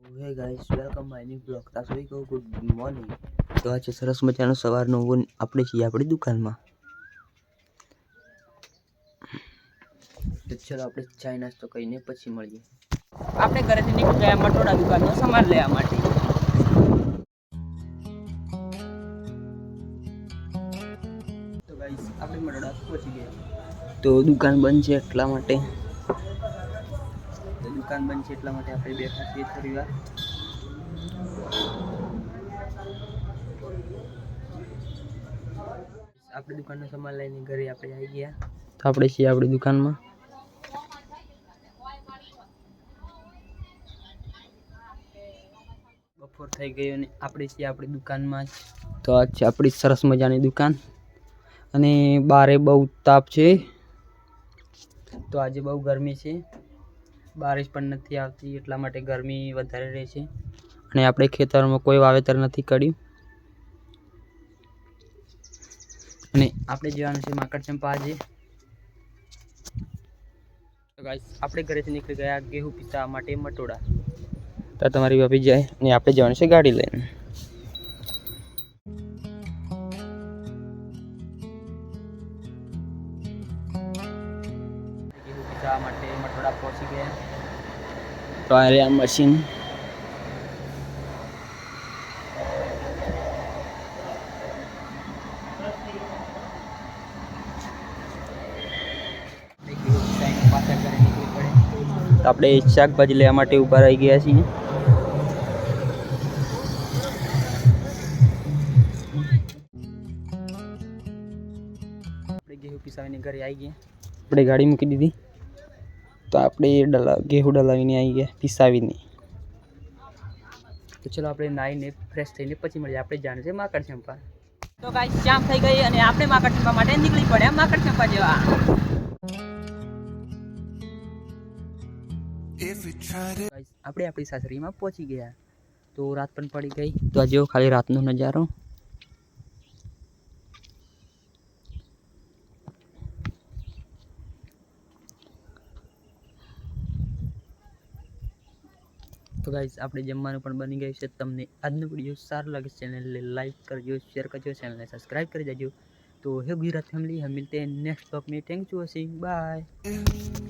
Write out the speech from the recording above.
હે guys welcome my new blog. તો સभी को ગુડ મોર્નિંગ. તો આજે સરસ મજાનો સવારનો ઊન આપણે છીએ આપણી દુકાનમાં. તો ચલો આપણે ચાય નાસ્તો કરીને પછી મળીએ. આપણે ઘરેથી નીકળી ગયા મટોડા દુકાનનો સામાન લેવા માટે. તો ગાઈસ આપણે મટોડા પહોંચી ગયા. તો દુકાન બંધ છે એટલા માટે આપણે બેઠા છીએ થોડી વાર. આપણી દુકાનનો સામાન લઈને ઘરે આપણે આવી ગયા. તો આપણે છીએ આપણી દુકાનમાં. બપોર થઈ ગઈ અને આપણે છીએ આપણી દુકાનમાં જ. તો આ છે આપણી સરસ મજાની દુકાન અને બારે બહુ તાપ છે. તો આજે બહુ ગરમી છે, બારિશ પણ નથી આવતી એટલા માટે ગરમી વધારે રહે છે. અને આપણે ખેતરમાં કોઈ વાવેતર નથી કર્યું અને આપણે જવાનું છે માકડચંપા આજે. તો ગાઈસ આપણે ઘરેથી નીકળી ગયા ગેહું પીસવા માટે મટોડા. તો તમારી ભાભી જાય અને આપણે જવાનું છે ગાડી લઈને. ગેહું પીસવા માટે મટોડા પહોંચી ગયા. તો આ રહ્યા મશીન. તો આપણે શાકભાજી લેવા માટે ઊભા રહી ગયા છીએ. આપણે ગેહું પીસાવીને ઘરે આવી ગયા. આપણે ગાડી મૂકી દીધી. તો આપણે ગેહું ડલાવીને આવી ગયા પીસાવીને. તો ચલો આપણે નાહીને ફ્રેશ થઈને પછી મળીએ. આપણે જાણ છે માકડચંપા. તો ગાઈસ જામ થઈ ગઈ અને આપણે માકડચંપા માટે નીકળી પડ્યા માકડચંપા જેવા. આપણે આપણી સાસરીમાં પહોંચી ગયા. તો રાત પણ પડી ગઈ. તો આ જેવો ખાલી રાતનો નજારો. તો ગાઈસ આપણે જમવાનું પણ બની ગયું છે. તમને આજનો વિડીયો સારો લાગે ચેનલને લાઈક કરજો, શેર કરજો, ચેનલને સબસ્ક્રાઈબ કરી દેજો. तो हे गुजरात फैमिली, हम मिलते हैं नेक्स्ट ब्लॉग में. Thank you watching, bye.